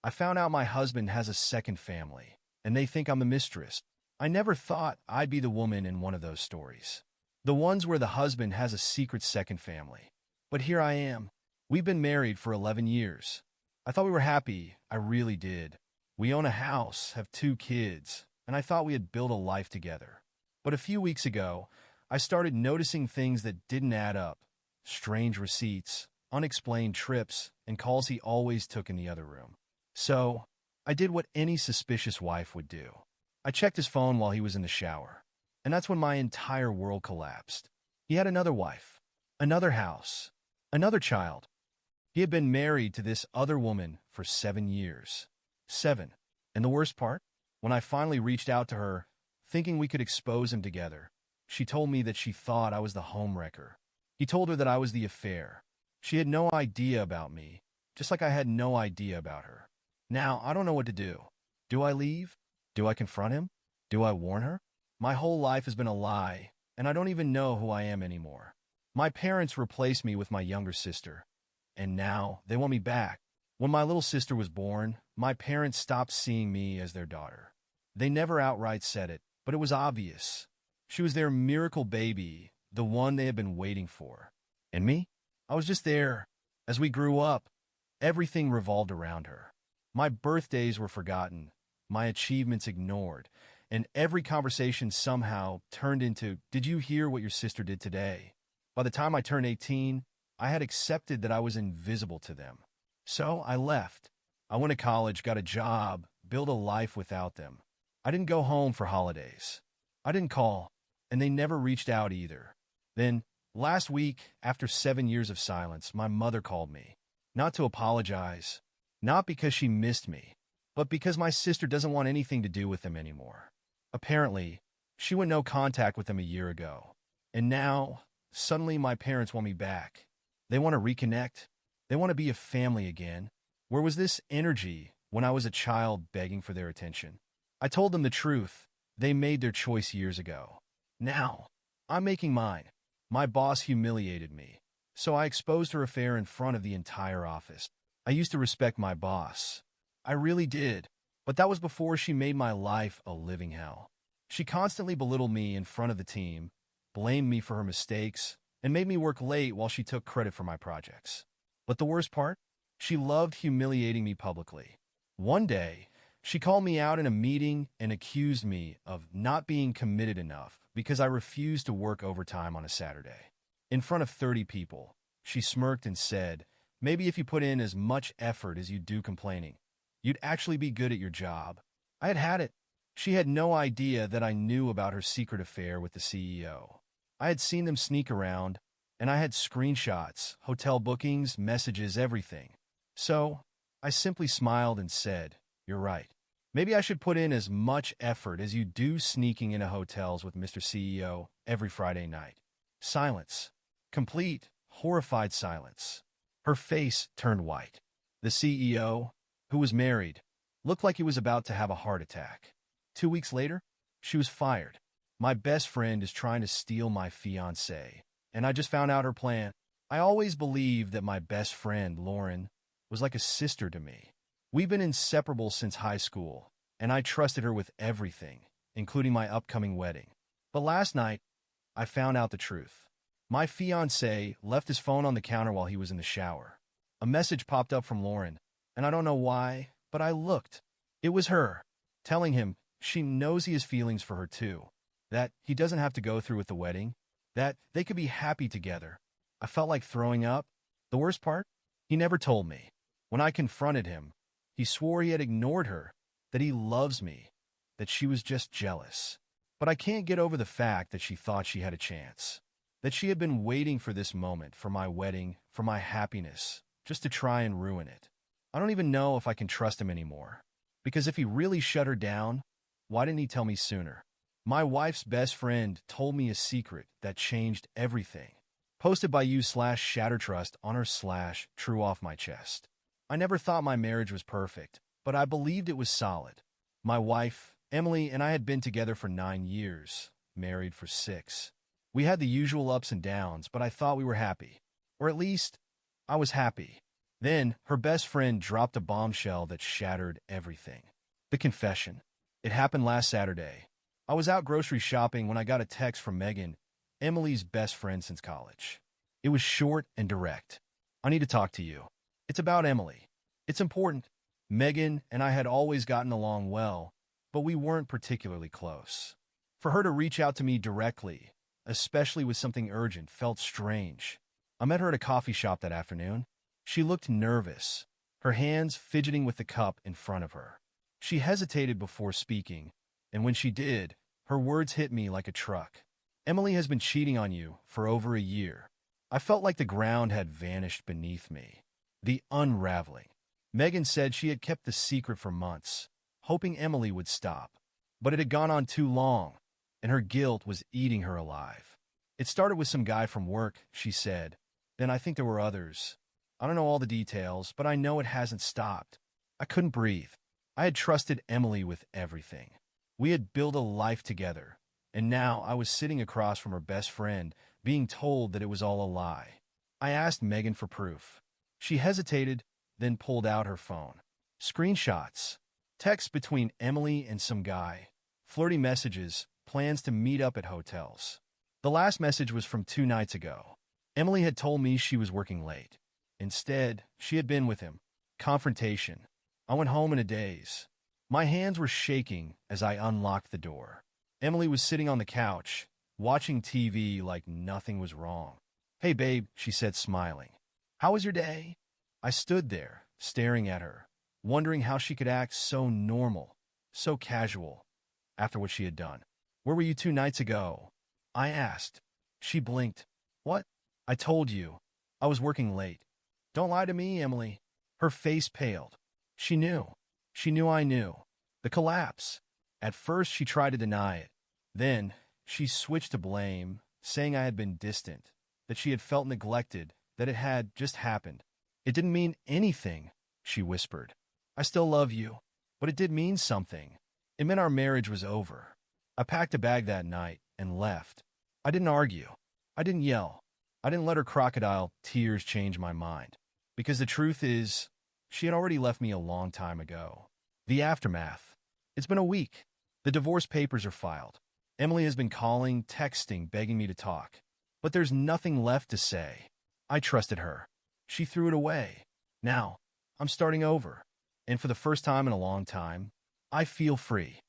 I found out my husband has a second family, and they think I'm the mistress. I never thought I'd be the woman in one of those stories. The ones where the husband has a secret second family. But here I am. We've been married for 11 years. I thought we were happy. I really did. We own a house, have 2 kids, and I thought we had built a life together. But a few weeks ago, I started noticing things that didn't add up. Strange receipts, unexplained trips, and calls he always took in the other room. So, I did what any suspicious wife would do. I checked his phone while he was in the shower. And that's when my entire world collapsed. He had another wife, another house, another child. He had been married to this other woman for 7 years. 7. And the worst part? When I finally reached out to her, thinking we could expose him together, she told me that she thought I was the homewrecker. He told her that I was the affair. She had no idea about me, just like I had no idea about her. Now, I don't know what to do. Do I leave? Do I confront him? Do I warn her? My whole life has been a lie, and I don't even know who I am anymore. My parents replaced me with my younger sister, and now they want me back. When my little sister was born, my parents stopped seeing me as their daughter. They never outright said it, but it was obvious. She was their miracle baby, the one they had been waiting for. And me? I was just there. As we grew up, everything revolved around her. My birthdays were forgotten, my achievements ignored, and every conversation somehow turned into, "Did you hear what your sister did today?" By the time I turned 18, I had accepted that I was invisible to them. So I left. I went to college, got a job, built a life without them. I didn't go home for holidays. I didn't call, and they never reached out either. Then, last week, after 7 years of silence, my mother called me. Not to apologize, not because she missed me, but because my sister doesn't want anything to do with them anymore. Apparently, she went no contact with them a year ago. And now, suddenly my parents want me back. They want to reconnect. They want to be a family again. Where was this energy when I was a child begging for their attention? I told them the truth. They made their choice years ago. Now, I'm making mine. My boss humiliated me, so I exposed her affair in front of the entire office. I used to respect my boss. I really did. But that was before she made my life a living hell. She constantly belittled me in front of the team, blamed me for her mistakes, and made me work late while she took credit for my projects. But the worst part? She loved humiliating me publicly. One day, she called me out in a meeting and accused me of not being committed enough because I refused to work overtime on a Saturday. In front of 30 people, she smirked and said, "Maybe if you put in as much effort as you do complaining, you'd actually be good at your job." I had had it. She had no idea that I knew about her secret affair with the CEO. I had seen them sneak around, and I had screenshots, hotel bookings, messages, everything. So, I simply smiled and said, "You're right. Maybe I should put in as much effort as you do sneaking into hotels with Mr. CEO every Friday night." Silence. Complete, horrified silence. Her face turned white. The CEO, who was married, looked like he was about to have a heart attack. 2 weeks later, she was fired. My best friend is trying to steal my fiancée, and I just found out her plan. I always believed that my best friend, Lauren, was like a sister to me. We've been inseparable since high school, and I trusted her with everything, including my upcoming wedding. But last night, I found out the truth. My fiancé left his phone on the counter while he was in the shower. A message popped up from Lauren, and I don't know why, but I looked. It was her, telling him she knows he has feelings for her too, that he doesn't have to go through with the wedding, that they could be happy together. I felt like throwing up. The worst part? He never told me. When I confronted him, he swore he had ignored her, that he loves me, that she was just jealous. But I can't get over the fact that she thought she had a chance, that she had been waiting for this moment, for my wedding, for my happiness, just to try and ruin it. I don't even know if I can trust him anymore. Because if he really shut her down, why didn't he tell me sooner? My wife's best friend told me a secret that changed everything. Posted by you/Shattertrust on her/True off my chest. I never thought my marriage was perfect, but I believed it was solid. My wife, Emily, and I had been together for 9 years, married for 6. We had the usual ups and downs, but I thought we were happy. Or at least, I was happy. Then, her best friend dropped a bombshell that shattered everything. The confession. It happened last Saturday. I was out grocery shopping when I got a text from Megan, Emily's best friend since college. It was short and direct. I need to talk to you. It's about Emily. It's important. Megan and I had always gotten along well, but we weren't particularly close. For her to reach out to me directly, especially with something urgent, felt strange. I met her at a coffee shop that afternoon. She looked nervous, her hands fidgeting with the cup in front of her. She hesitated before speaking, and when she did, her words hit me like a truck. Emily has been cheating on you for over a year. I felt like the ground had vanished beneath me. The unraveling. Megan said she had kept the secret for months, hoping Emily would stop. But it had gone on too long, and her guilt was eating her alive. It started with some guy from work, she said. Then I think there were others. I don't know all the details, but I know it hasn't stopped. I couldn't breathe. I had trusted Emily with everything. We had built a life together, and now I was sitting across from her best friend, being told that it was all a lie. I asked Megan for proof. She hesitated, then pulled out her phone. Screenshots. Texts between Emily and some guy. Flirty messages, plans to meet up at hotels. The last message was from 2 nights ago. Emily had told me she was working late. Instead, she had been with him. Confrontation. I went home in a daze. My hands were shaking as I unlocked the door. Emily was sitting on the couch, watching TV like nothing was wrong. "Hey, babe," she said, smiling. "How was your day?" I stood there, staring at her, wondering how she could act so normal, so casual, after what she had done. "Where were you 2 nights ago?" I asked. She blinked. "What?" "I told you. I was working late." "Don't lie to me, Emily." Her face paled. She knew. She knew I knew. The collapse. At first, she tried to deny it. Then, she switched to blame, saying I had been distant, that she had felt neglected, that it had just happened. "It didn't mean anything," she whispered. "I still love you, but it did mean something. It meant our marriage was over." I packed a bag that night and left. I didn't argue. I didn't yell. I didn't let her crocodile tears change my mind. Because the truth is, she had already left me a long time ago. The aftermath. It's been a week. The divorce papers are filed. Emily has been calling, texting, begging me to talk. But there's nothing left to say. I trusted her. She threw it away. Now, I'm starting over. And for the first time in a long time, I feel free.